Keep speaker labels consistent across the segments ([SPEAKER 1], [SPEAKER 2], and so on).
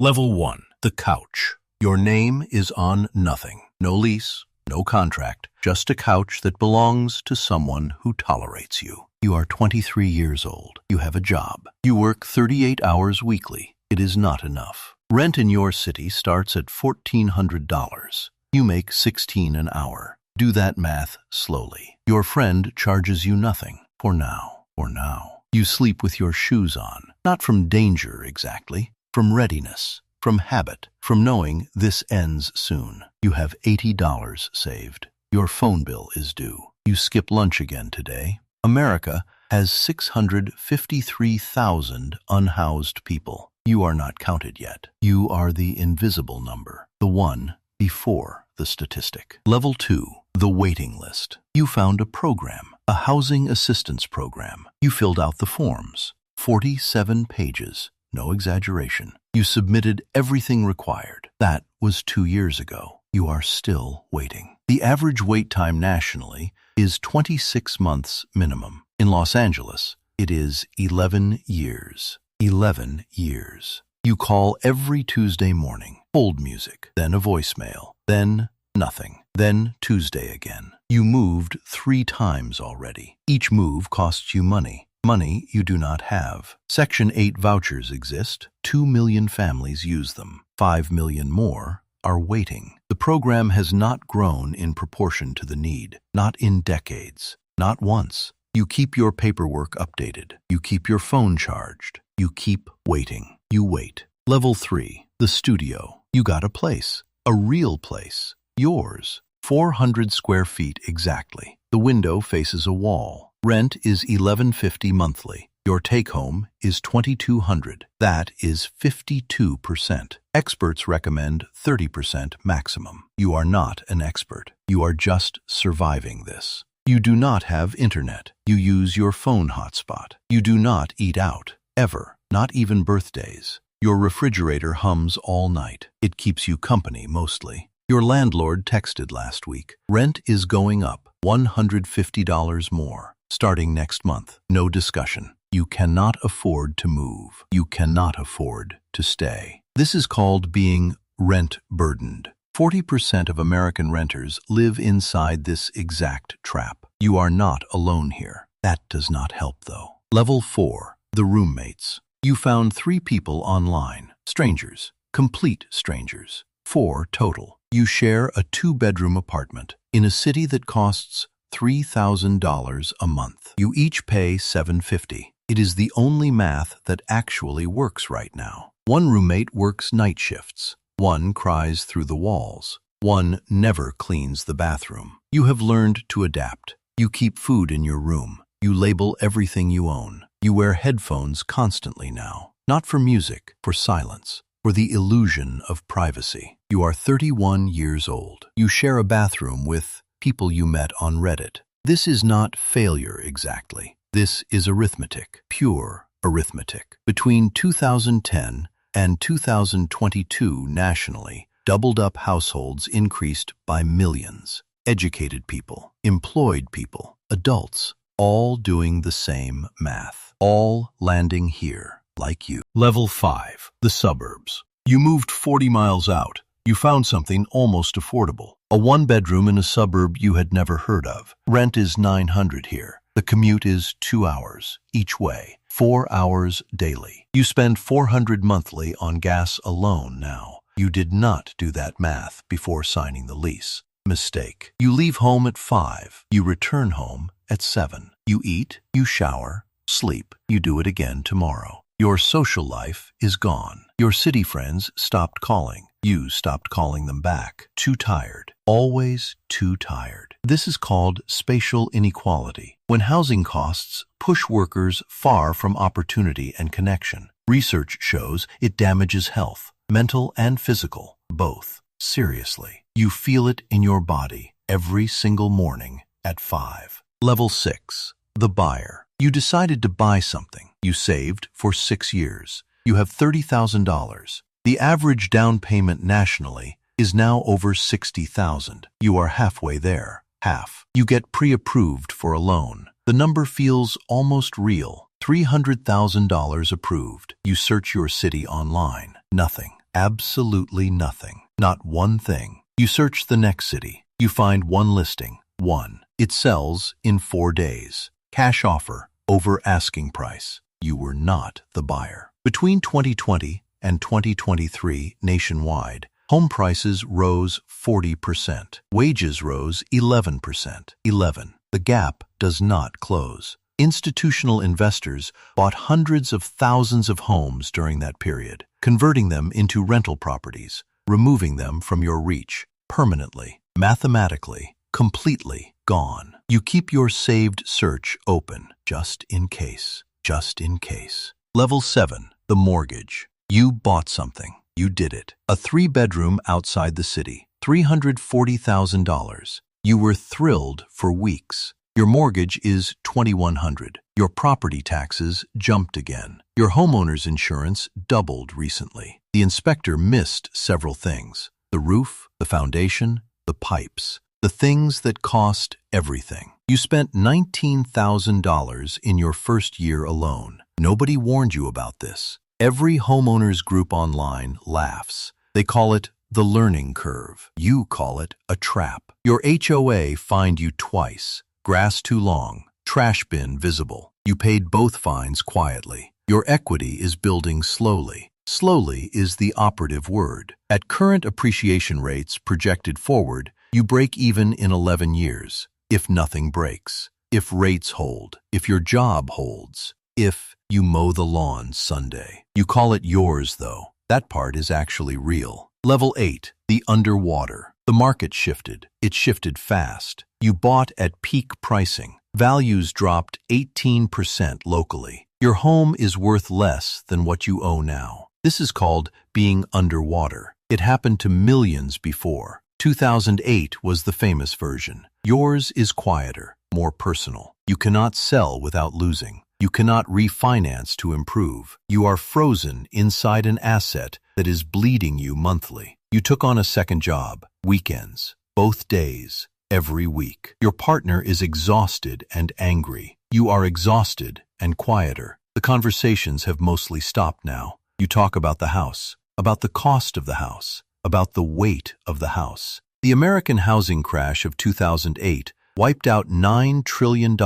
[SPEAKER 1] Level 1. The couch. Your name is on nothing. No lease, no contract, just a couch that belongs to someone who tolerates you. You are 23 years old. You have a job. You work 38 hours weekly. It is not enough. Rent in your city starts at $1,400. You make $16 an hour. Do that math slowly. Your friend charges you nothing. For now. You sleep with your shoes on. Not from danger exactly. From readiness. From habit. From knowing this ends soon. You have $80 saved. Your phone bill is due. You skip lunch again today. America has 653,000 unhoused people. You are not counted yet. You are the invisible number. The one before the statistic. Level 2. The waiting list. You found a program. A housing assistance program. You filled out the forms. 47 pages. No exaggeration. You submitted everything required. That was 2 years ago. You are still waiting. The average wait time nationally is 26 months minimum. In Los Angeles, it is 11 years. 11 years. You call every Tuesday morning. Hold music, then a voicemail, then nothing, then Tuesday again. You moved 3 times already. Each move costs you money. Money you do not have. Section 8 vouchers exist. 2 million families use them. 5 million more are waiting. The program has not grown in proportion to the need. Not in decades. Not once. You keep your paperwork updated. You keep your phone charged. You keep waiting. You wait. Level 3. The studio. You got a place. A real place. Yours. 400 square feet exactly. The window faces a wall. Rent is $1,150 monthly. Your take-home is $2,200. That is 52%. Experts recommend 30% maximum. You are not an expert. You are just surviving this. You do not have internet. You use your phone hotspot. You do not eat out. Ever. Not even birthdays. Your refrigerator hums all night. It keeps you company mostly. Your landlord texted last week. Rent is going up. $150 more. Starting next month. No discussion. You cannot afford to move. You cannot afford to stay. This is called being rent-burdened. 40% of American renters live inside this exact trap. You are not alone here. That does not help, though. Level 4. The roommates. You found 3 people online. Strangers. Complete strangers. 4 total. You share a 2-bedroom apartment in a city that costs $3,000 a month. You each pay $750. It is the only math that actually works right now. One roommate works night shifts. One cries through the walls. One never cleans the bathroom. You have learned to adapt. You keep food in your room. You label everything you own. You wear headphones constantly now. Not for music, for silence, for the illusion of privacy. You are 31 years old. You share a bathroom with people you met on Reddit. This is not failure exactly. This is arithmetic, pure arithmetic. Between 2010 and 2022 nationally, doubled-up households increased by millions. Educated people, employed people, adults, all doing the same math. All landing here, like you. Level 5. The suburbs. You moved 40 miles out. You found something almost affordable. A 1-bedroom in a suburb you had never heard of. Rent is $900 here. The commute is 2 hours each way, 4 hours daily. You spend $400 monthly on gas alone now. You did not do that math before signing the lease. Mistake. You leave home at 5. You return home at 7. You eat, you shower, sleep. You do it again tomorrow. Your social life is gone. Your city friends stopped calling. You stopped calling them back. Too tired. Always too tired. This is called spatial inequality, when housing costs push workers far from opportunity and connection. Research shows it damages health, mental and physical, both. Seriously. You feel it in your body every single morning at 5. Level 6. The buyer. You decided to buy something. You saved for 6 years. You have $30,000. The average down payment nationally is now over $60,000. You are halfway there. Half. You get pre-approved for a loan. The number feels almost real. $300,000 approved. You search your city online. Nothing. Absolutely nothing. Not one thing. You search the next city. You find one listing. One. It sells in 4 days. Cash offer, over asking price. You were not the buyer. Between 2020 and 2023 nationwide, home prices rose 40%. Wages rose 11%. 11. The gap does not close. Institutional investors bought hundreds of thousands of homes during that period, converting them into rental properties, removing them from your reach, permanently, mathematically, completely gone. You keep your saved search open, just in case, just in case. Level 7, the mortgage. You bought something. You did it. A 3-bedroom outside the city, $340,000. You were thrilled for weeks. Your mortgage is $2,100. Your property taxes jumped again. Your homeowner's insurance doubled recently. The inspector missed several things: the roof, the foundation, the pipes, the things that cost everything. You spent $19,000 in your first year alone. Nobody warned you about this. Every homeowners group online laughs. They call it the learning curve. You call it a trap. Your HOA fined you twice. Grass too long, trash bin visible. You paid both fines quietly. Your equity is building slowly. Slowly is the operative word. At current appreciation rates projected forward, you break even in 11 years. If nothing breaks, if rates hold, if your job holds, if you mow the lawn Sunday. You call it yours, though. That part is actually real. Level 8, the underwater. The market shifted. It shifted fast. You bought at peak pricing. Values dropped 18% locally. Your home is worth less than what you owe now. This is called being underwater. It happened to millions before. 2008 was the famous version. Yours is quieter, more personal. You cannot sell without losing. You cannot refinance to improve. You are frozen inside an asset that is bleeding you monthly. You took on a second job, weekends, both days, every week. Your partner is exhausted and angry. You are exhausted and quieter. The conversations have mostly stopped now. You talk about the house, about the cost of the house, about the weight of the house. The American housing crash of 2008 wiped out $9 trillion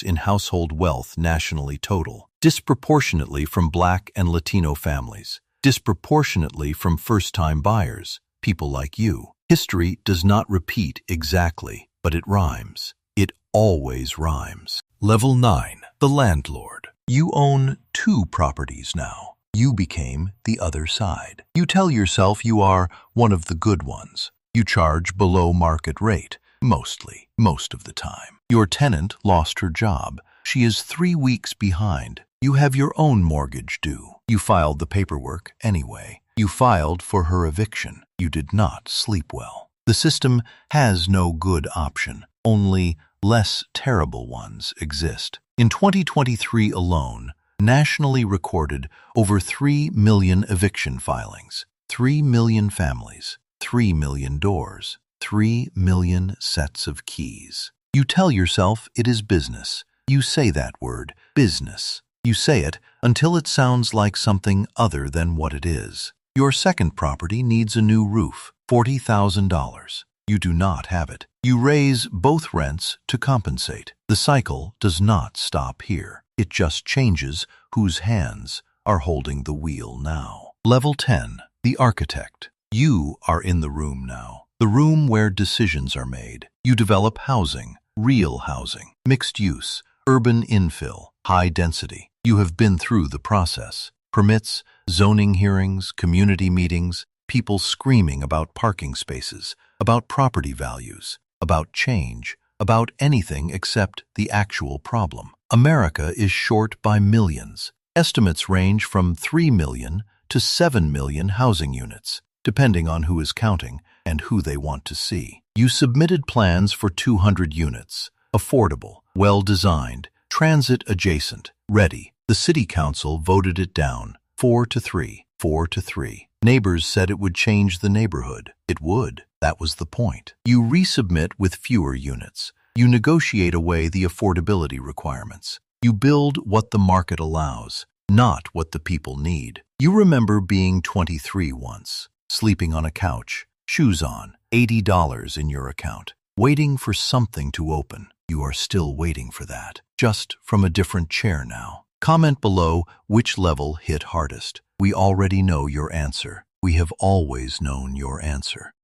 [SPEAKER 1] in household wealth nationally total, disproportionately from Black and Latino families, disproportionately from first-time buyers, people like you. History does not repeat exactly, but it rhymes. It always rhymes. Level 9, the landlord. You own 2 properties now. You became the other side. You tell yourself you are one of the good ones. You charge below market rate, mostly, most of the time. Your tenant lost her job. She is 3 weeks behind. You have your own mortgage due. You filed the paperwork anyway. You filed for her eviction. You did not sleep well. The system has no good option. Only less terrible ones exist. In 2023 alone, nationally recorded over 3 million eviction filings, 3 million families, 3 million doors, 3 million sets of keys. You tell yourself it is business. You say that word, business. You say it until it sounds like something other than what it is. Your second property needs a new roof, $40,000. You do not have it. You raise both rents to compensate. The cycle does not stop here. It just changes whose hands are holding the wheel now. Level 10, the architect. You are in the room now, the room where decisions are made. You develop housing, real housing, mixed use, urban infill, high density. You have been through the process. Permits, zoning hearings, community meetings, people screaming about parking spaces, about property values, about change, about anything except the actual problem. America is short by millions. Estimates range from 3 million to 7 million housing units, depending on who is counting and who they want to see. You submitted plans for 200 units, affordable, well-designed, transit-adjacent, ready. The city council voted it down, 4-3, 4-3. Neighbors said it would change the neighborhood. It would. That was the point. You resubmit with fewer units. You negotiate away the affordability requirements. You build what the market allows. not what the people need. You remember being 23 once, sleeping on a couch, shoes on, $80 in your account, waiting for something to open. You are still waiting for that, just from a different chair now. Comment below which level hit hardest. We already know your answer. We have always known your answer.